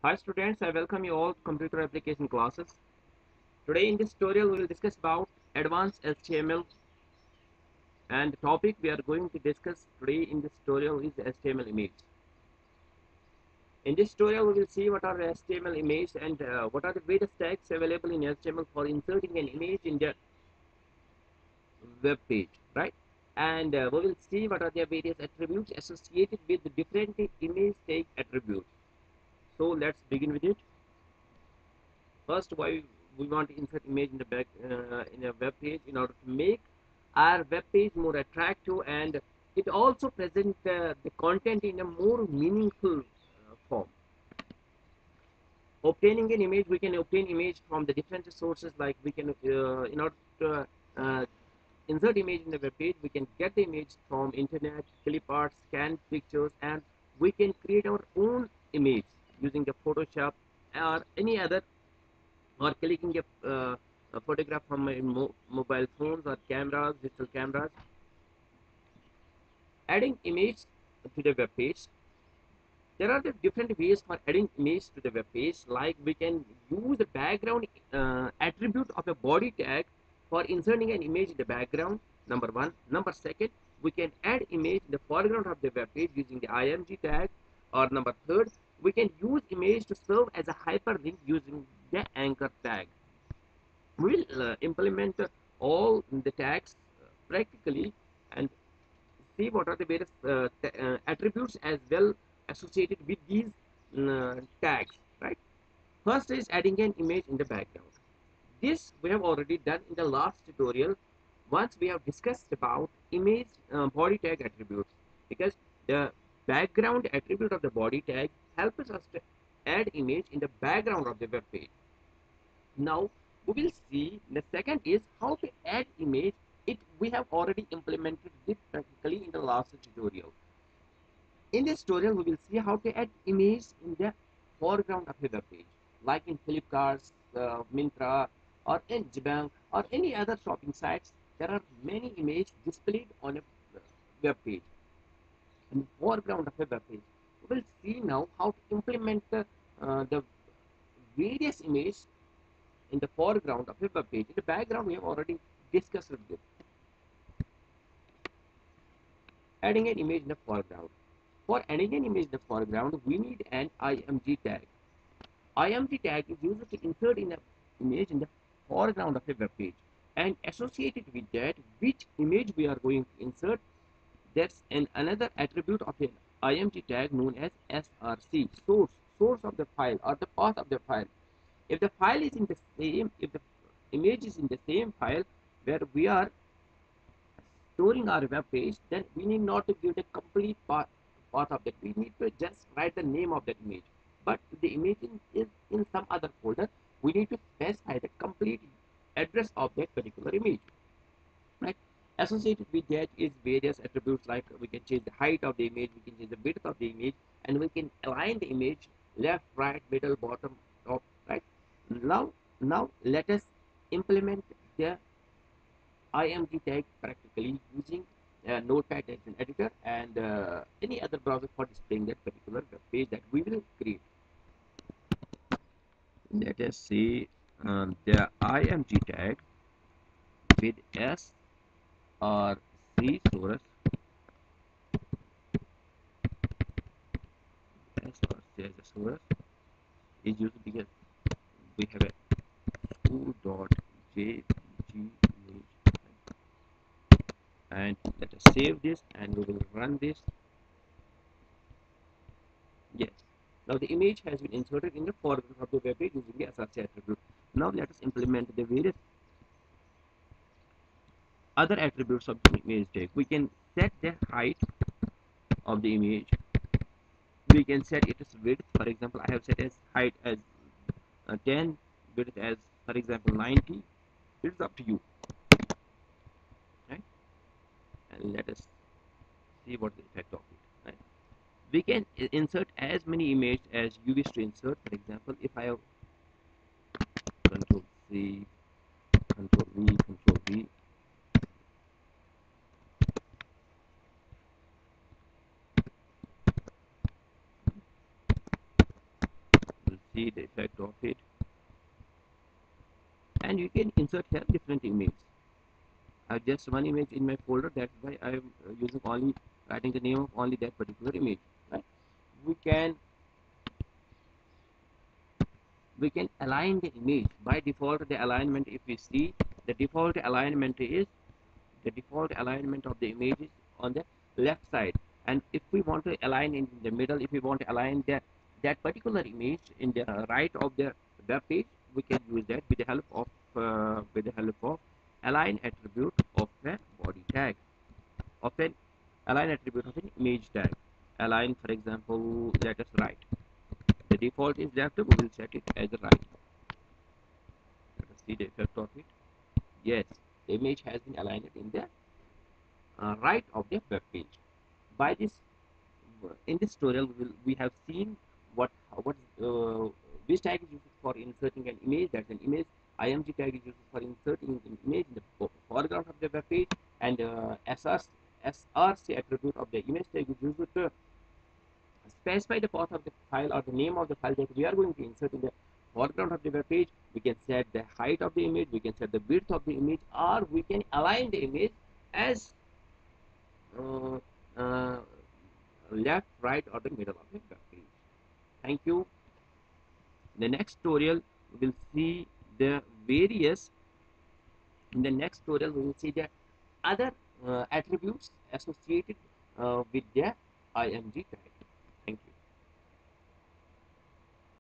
Hi students, I welcome you all to computer application classes. Today in this tutorial we will discuss about advanced HTML, and the topic we are going to discuss today in this tutorial is HTML image. In this tutorial we will see what are HTML image and what are the various tags available in HTML for inserting an image in the web page, right? And we will see what are the various attributes associated with the different image tag attributes. So let's begin with it. First, why we want to insert image in the back in a web page in order to make our web page more attractive, and it also present the content in a more meaningful form. Obtaining an image, we can obtain image from the different sources, like we can in order to insert image in the web page, we can get the image from internet, clip art, scan pictures, and we can create our own image using the Photoshop or any other, or clicking a photograph from my mobile phones or cameras, digital cameras. Adding image to the web page. There are the different ways for adding image to the web page. Like we can use the background attribute of a body tag for inserting an image in the background. Number one. Number second, we can add image in the foreground of the web page using the img tag. Or number third, we can use image to serve as a hyperlink using the anchor tag. We'll implement all the tags practically and see what are the various attributes as well associated with these tags, right? First is adding an image in the background. This we have already done in the last tutorial. Once we have discussed about image body tag attributes, because the background attribute of the body tag helps us to add image in the background of the web page. Now we will see the second is how to add image. It we have already implemented this practically in the last tutorial. In this tutorial we will see how to add image in the foreground of a web page, like in Flipkart, Myntra, or in Jbank, or any other shopping sites. There are many images displayed on a web page, in the foreground of a web page. We will see now how to implement the various images in the foreground of a web page. In the background, we have already discussed this. Adding an image in the foreground. For adding an image in the foreground, we need an IMG tag. IMG tag is used to insert in an image in the foreground of a web page. And associated with that, which image we are going to insert, that's another attribute of an IMG tag known as SRC, source of the file or the path of the file. If the file is in the same, if the image is in the same file where we are storing our web page, then we need not to give the complete path of that. We need to just write the name of that image. But if the image is in some other folder, we need to specify the complete address of that particular image. Right? Associated with that is various attributes, like we can change the height of the image, we can change the width of the image, and we can align the image left, right, middle, bottom, top, right? Now let us implement the IMG tag practically using Notepad as an editor, and any other browser for displaying that particular web page that we will create. Let us see the IMG tag with S or C source, S or C as a source is used because we have a foo.jpg image, and let us save this and we will run this. Yes. Now the image has been inserted in the foreground of the web page using the SRC attribute. Now let us implement the various other attributes of the image tag. We can set the height of the image. We can set its width. For example, I have set as height as 10, width as, for example, 90. It's up to you. Right? And let us see what the effect of it. Right? We can insert as many images as you wish to insert. For example, if I have Control C, Control V, Control V, we'll see the effect of it. And you can insert here different images. I have just one image in my folder, that's why I am using only writing the name of only that particular image. Right? We can align the image. By default, the alignment, if we see, the default alignment is of the image is on the left side. And if we want to align in the middle, if we want to align that particular image in the right of the web page, we can use that with the help of align attribute of a body tag, of an align attribute of an image tag. Align, for example, let us right. The default is left, we will set it as right. Let us see the effect of it. Yes, the image has been aligned in the right of the web page. By this, in this tutorial, we have seen what which tag is used for inserting an image. That's an image. IMG tag is used for inserting an image in the foreground of the web page, and SRC attribute of the image tag is used to specify the path of the file or the name of the file that we are going to insert in the foreground of the web page. We can set the height of the image, we can set the width of the image, or we can align the image as uh, uh, left, right, or the middle of the web page. Thank you. In the next tutorial, we will see the various. In the next tutorial, we will see the other attributes associated with the IMG tag.